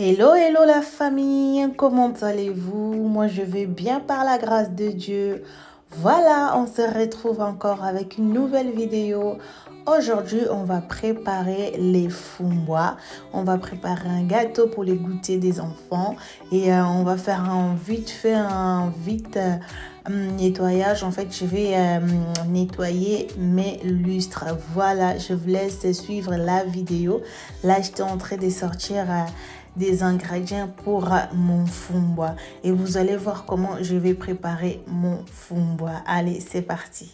Hello, hello la famille, comment allez-vous? Moi je vais bien par la grâce de Dieu. Voilà, on se retrouve encore avec une nouvelle vidéo. Aujourd'hui, on va préparer les fumbois. On va préparer un gâteau pour les goûters des enfants. Et on va faire un vite nettoyage. En fait, je vais nettoyer mes lustres. Voilà, je vous laisse suivre la vidéo. Là, j'étais en train de sortir des ingrédients pour mon fumbois. Et vous allez voir comment je vais préparer mon fumbois. Allez, c'est parti.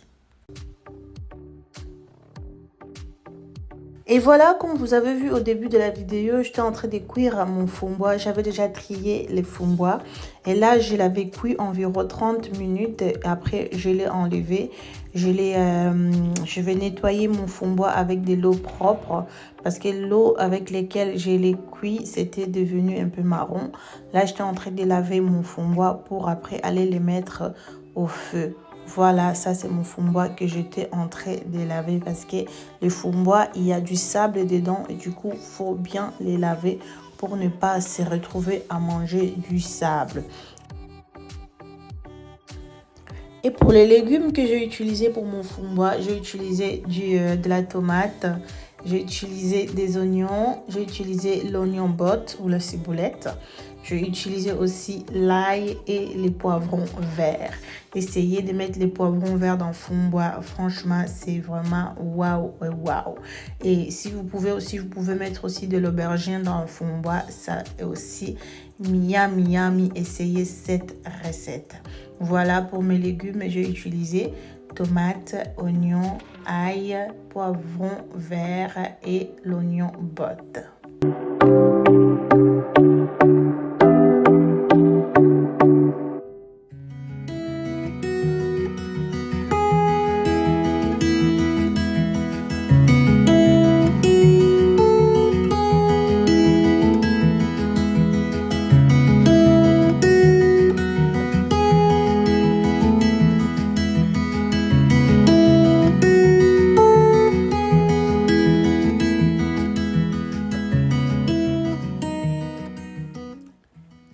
Et voilà, comme vous avez vu au début de la vidéo, j'étais en train de cuire mon fumbois. J'avais déjà trié les fumbois. Et là, je l'avais cuit environ 30 minutes. Après, je l'ai enlevé. Je vais nettoyer mon fumbois avec de l'eau propre. Parce que l'eau avec laquelle je l'ai cuit, c'était devenu un peu marron. Là, j'étais en train de laver mon fumbois pour après aller les mettre au feu. Voilà, ça c'est mon fumbois que j'étais en train de laver parce que les fumbois, il y a du sable dedans et du coup, il faut bien les laver pour ne pas se retrouver à manger du sable. Et pour les légumes que j'ai utilisés pour mon fumbois, j'ai utilisé de la tomate, j'ai utilisé des oignons, j'ai utilisé l'oignon botte ou la ciboulette. J'ai utilisé aussi l'ail et les poivrons verts. Essayez de mettre les poivrons verts dans le fumbois. Franchement, c'est vraiment waouh, waouh. Et si vous pouvez aussi, vous pouvez mettre aussi de l'aubergine dans le fumbois. Ça est aussi miam, yummy. Essayez cette recette. Voilà pour mes légumes. J'ai utilisé tomates, oignons, ail, poivrons verts et l'oignon botte.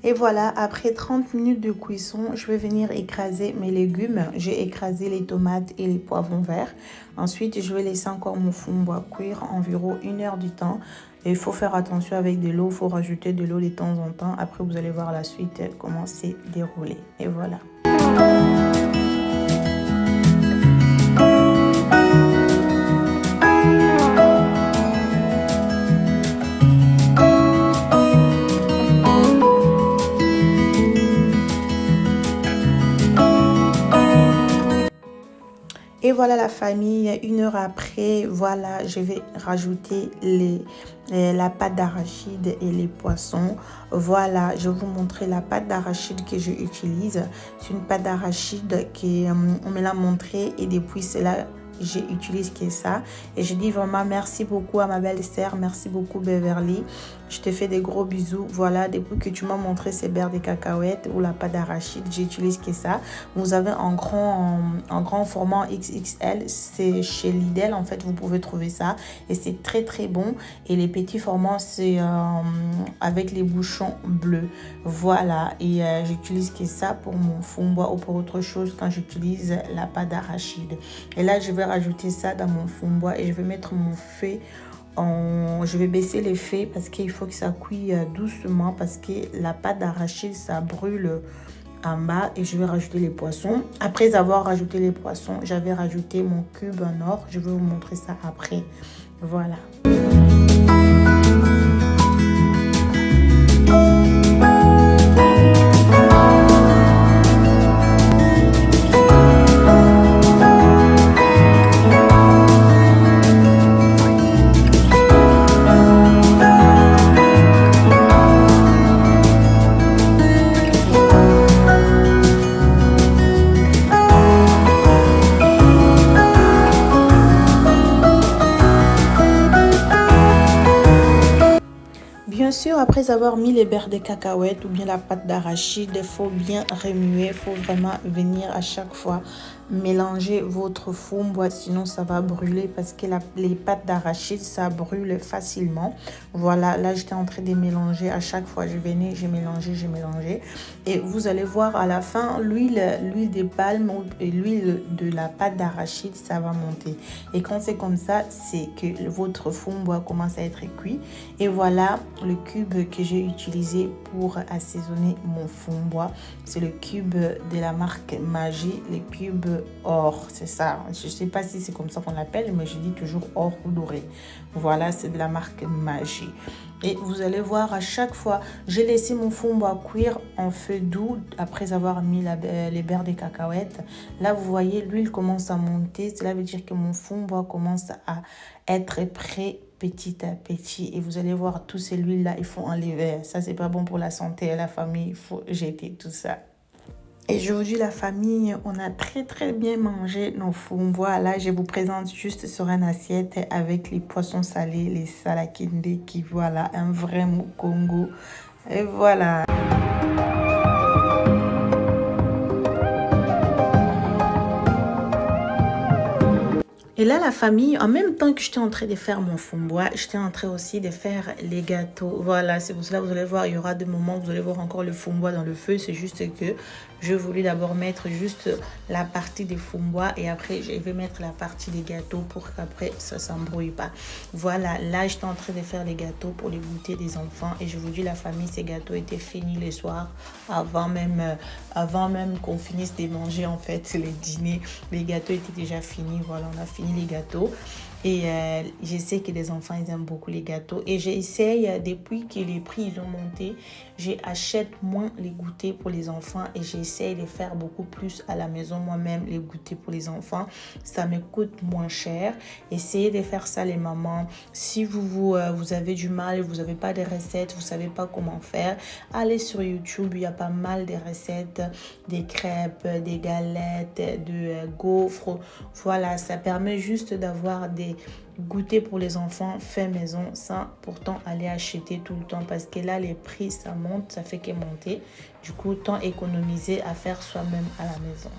Et voilà, après 30 minutes de cuisson, je vais venir écraser mes légumes. J'ai écrasé les tomates et les poivrons verts. Ensuite, je vais laisser encore mon fumbois cuire environ 1 heure du temps. Et il faut faire attention avec de l'eau, il faut rajouter de l'eau de temps en temps. Après, vous allez voir la suite, comment c'est déroulé. Et voilà. Et voilà la famille, 1 heure après, voilà, je vais rajouter la pâte d'arachide et les poissons. Voilà, je vais vous montrer la pâte d'arachide que j'utilise. C'est une pâte d'arachide qu'on me l'a montré et depuis cela, j'utilise que ça. Et je dis vraiment merci beaucoup à ma belle-sœur, merci beaucoup Beverly. Je te fais des gros bisous. Voilà, depuis que tu m'as montré ces beurres de cacahuètes ou la pâte d'arachide, j'utilise que ça. Vous avez un grand format XXL, c'est chez Lidl en fait, vous pouvez trouver ça. Et c'est très très bon. Et les petits formats, c'est avec les bouchons bleus. Voilà, et j'utilise que ça pour mon fumbois ou pour autre chose quand j'utilise la pâte d'arachide. Et là, je vais rajouter ça dans mon fumbois et je vais mettre mon feu. Je vais baisser les feux parce qu'il faut que ça cuise doucement parce que la pâte d'arachide, ça brûle en bas. Et je vais rajouter les poissons. Après avoir rajouté les poissons, j'avais rajouté mon cube en or. Je vais vous montrer ça après. Voilà. Bien sûr, après avoir mis les beurres de cacahuètes ou bien la pâte d'arachide, il faut bien remuer. Il faut vraiment venir à chaque fois mélangez votre fond-bois, sinon ça va brûler parce que les pâtes d'arachide, ça brûle facilement. Voilà, là j'étais en train de mélanger. À chaque fois je venais, j'ai mélangé. Et vous allez voir à la fin, l'huile de palme et l'huile de la pâte d'arachide, ça va monter. Et quand c'est comme ça, c'est que votre fond-bois commence à être cuit. Et voilà le cube que j'ai utilisé pour assaisonner mon fond-bois. C'est le cube de la marque Maggi, le cube or, c'est ça. Je ne sais pas si c'est comme ça qu'on l'appelle, mais je dis toujours or ou doré. Voilà, c'est de la marque Maggi. Et vous allez voir, à chaque fois, j'ai laissé mon fond-bois cuire en feu doux après avoir mis les beurres de cacahuètes. Là, vous voyez, l'huile commence à monter. Cela veut dire que mon fond-bois commence à être prêt petit à petit. Et vous allez voir, tous ces huiles-là, il faut enlever. Ça, c'est pas bon pour la santé et la famille. Il faut jeter tout ça. Et aujourd'hui, la famille, on a très bien mangé nos fond-bois. Là, je vous présente juste sur une assiette avec les poissons salés, les salakinde, qui voilà, un vrai Congo. Et voilà. Et là, la famille, en même temps que j'étais en train de faire mon fond-bois, j'étais en train aussi de faire les gâteaux. Voilà, c'est pour cela que vous allez voir, il y aura des moments où vous allez voir encore le fond-bois dans le feu. C'est juste que je voulais d'abord mettre juste la partie des fond-bois et après, je vais mettre la partie des gâteaux pour qu'après, ça ne s'embrouille pas. Voilà, là, j'étais en train de faire les gâteaux pour les goûter des enfants. Et je vous dis, la famille, ces gâteaux étaient finis le soir, avant même qu'on finisse de manger, en fait, le dîner. Les gâteaux étaient déjà finis. Voilà, on a fini les gâteaux et je sais que les enfants ils aiment beaucoup les gâteaux et j'essaye depuis que les prix ils ont monté, j'achète moins les goûters pour les enfants et j'essaye de faire beaucoup plus à la maison moi-même les goûters pour les enfants. Ça me coûte moins cher. Essayez de faire ça les mamans. Si vous avez du mal, vous n'avez pas de recettes, vous savez pas comment faire, allez sur YouTube, il y a pas mal de recettes, des crêpes, des galettes, de gaufres. Voilà, ça permet juste d'avoir des goûters pour les enfants fait maison sans pourtant aller acheter tout le temps parce que là les prix ça monte, ça fait que monter. Du coup, autant économiser à faire soi-même à la maison.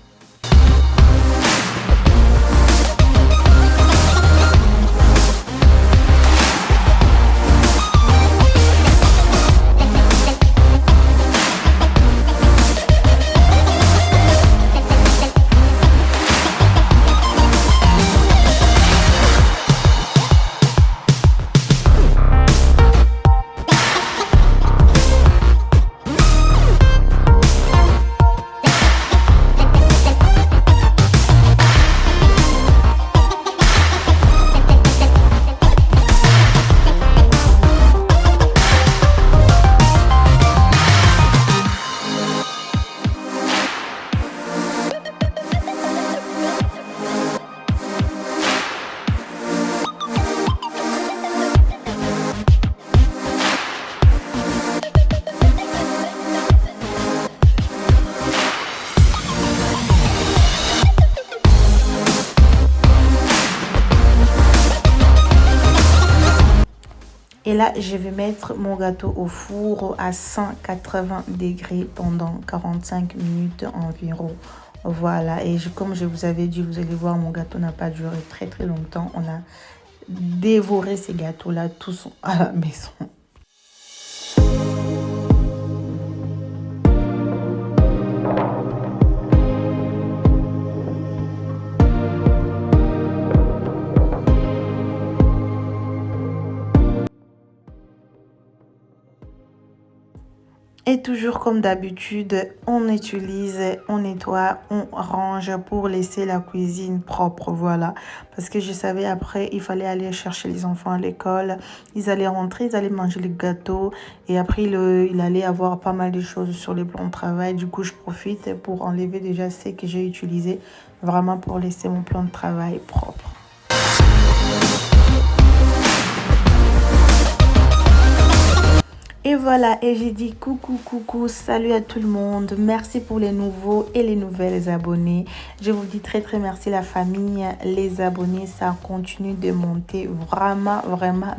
Et là, je vais mettre mon gâteau au four à 180 degrés pendant 45 minutes environ. Voilà, et comme je vous avais dit, vous allez voir, mon gâteau n'a pas duré très longtemps. On a dévoré ces gâteaux-là tous à la maison. Et toujours comme d'habitude, on utilise, on nettoie, on range pour laisser la cuisine propre, voilà. Parce que je savais après, il fallait aller chercher les enfants à l'école. Ils allaient rentrer, ils allaient manger le gâteau. Et après, il allait avoir pas mal de choses sur les plans de travail. Du coup, je profite pour enlever déjà ce que j'ai utilisé, vraiment pour laisser mon plan de travail propre. Et voilà, et j'ai dit coucou, salut à tout le monde. Merci pour les nouveaux et les nouvelles abonnés. Je vous dis très merci la famille, les abonnés, ça continue de monter. Vraiment,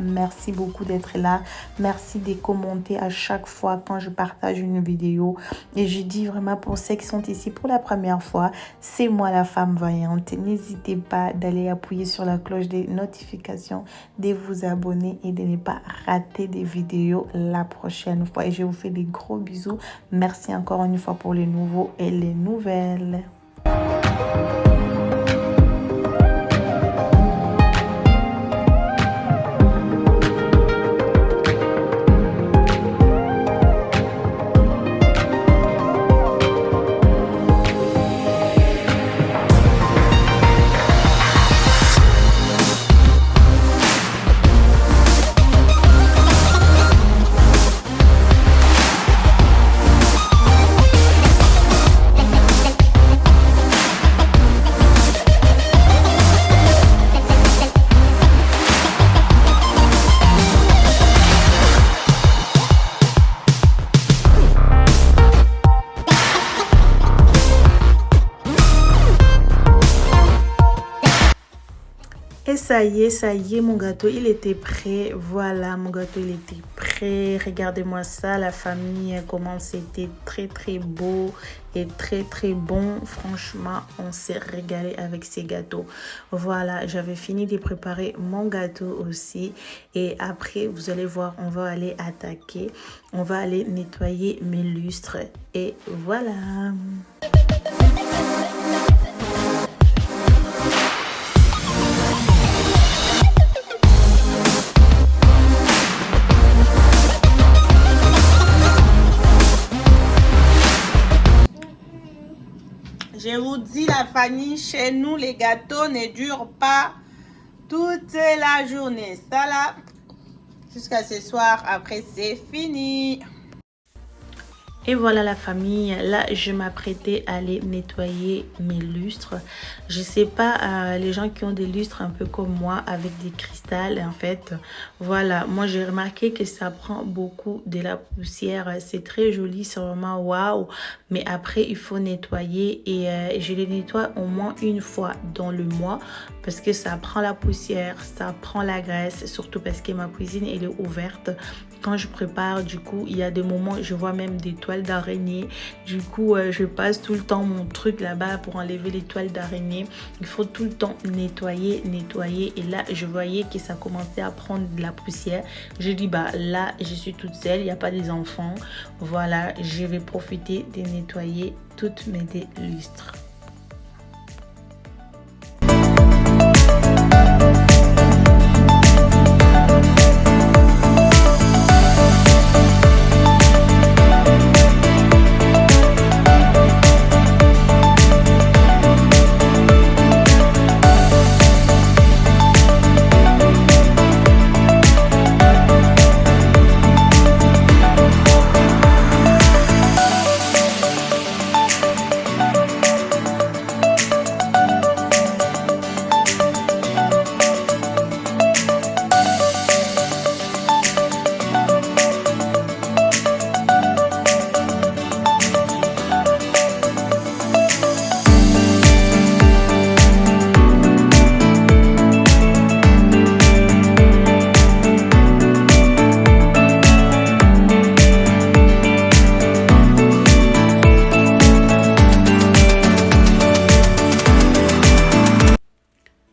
merci beaucoup d'être là. Merci de commenter à chaque fois quand je partage une vidéo. Et je dis vraiment pour ceux qui sont ici pour la première fois, c'est moi la femme voyante. N'hésitez pas d'aller appuyer sur la cloche des notifications, de vous abonner et de ne pas rater des vidéos la prochaine fois. Et je vous fais des gros bisous. Merci encore une fois pour les nouveaux et les nouvelles. Et ça y est, mon gâteau, il était prêt. Voilà, mon gâteau, il était prêt. Regardez-moi ça, la famille, comment c'était très beau et très bon. Franchement, on s'est régalé avec ces gâteaux. Voilà, j'avais fini de préparer mon gâteau aussi. Et après, vous allez voir, on va aller attaquer. On va aller nettoyer mes lustres. Et voilà. Je vous dis la famille, chez nous les gâteaux ne durent pas toute la journée. Ça là, jusqu'à ce soir, après c'est fini. Et voilà la famille, là je m'apprêtais à aller nettoyer mes lustres. Je sais pas, les gens qui ont des lustres un peu comme moi avec des cristals en fait. Voilà, moi j'ai remarqué que ça prend beaucoup de la poussière. C'est très joli, c'est vraiment waouh. Mais après il faut nettoyer et je les nettoie au moins une fois dans le mois. Parce que ça prend la poussière, ça prend la graisse. Surtout parce que ma cuisine elle est ouverte. Quand je prépare, du coup, il y a des moments, je vois même des toiles d'araignée. Du coup, je passe tout le temps mon truc là-bas pour enlever les toiles d'araignée. Il faut tout le temps nettoyer. Et là, je voyais que ça commençait à prendre de la poussière. Je dis, bah là, je suis toute seule, il n'y a pas des enfants. Voilà, je vais profiter de nettoyer toutes mes lustres.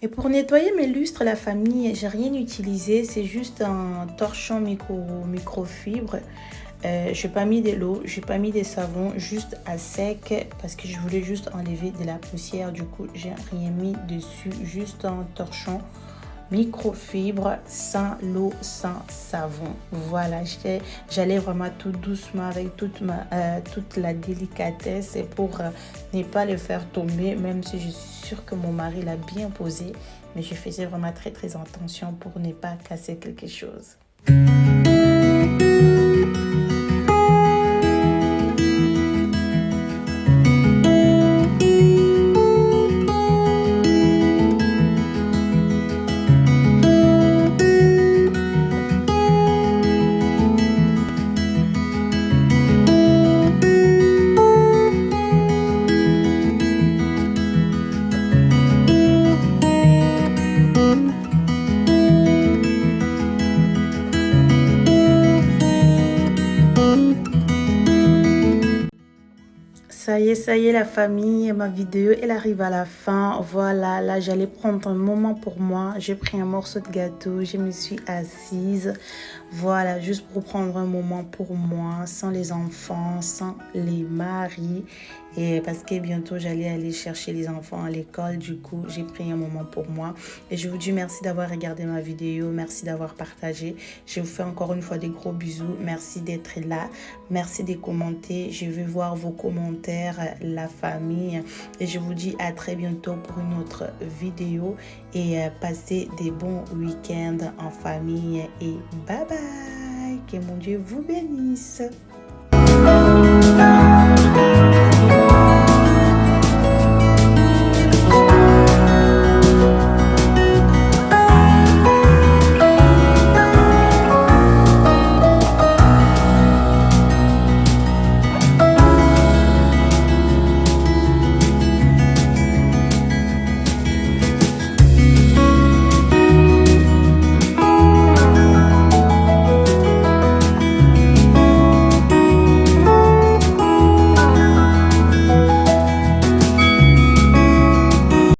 Et pour nettoyer mes lustres, la famille, j'ai rien utilisé. C'est juste un torchon microfibre. J'ai pas mis de l'eau, j'ai pas mis de savon, juste à sec parce que je voulais juste enlever de la poussière. Du coup, j'ai rien mis dessus, juste un torchon microfibre, sans l'eau, sans savon. Voilà, j'allais vraiment tout doucement avec toute la délicatesse et pour ne pas le faire tomber, même si je suis sûre que mon mari l'a bien posé, mais je faisais vraiment très attention pour ne pas casser quelque chose. ça y est la famille, ma vidéo elle arrive à la fin. Voilà, là j'allais prendre un moment pour moi. J'ai pris un morceau de gâteau, je me suis assise. Voilà, juste pour prendre un moment pour moi, sans les enfants, sans les maris. Et parce que bientôt j'allais aller chercher les enfants à l'école, du coup j'ai pris un moment pour moi. Et je vous dis merci d'avoir regardé ma vidéo, merci d'avoir partagé. Je vous fais encore une fois des gros bisous, merci d'être là, merci de commenter. Je vais voir vos commentaires, la famille. Et je vous dis à très bientôt pour une autre vidéo. Et passez des bons week-ends en famille. Et bye bye, que mon Dieu vous bénisse.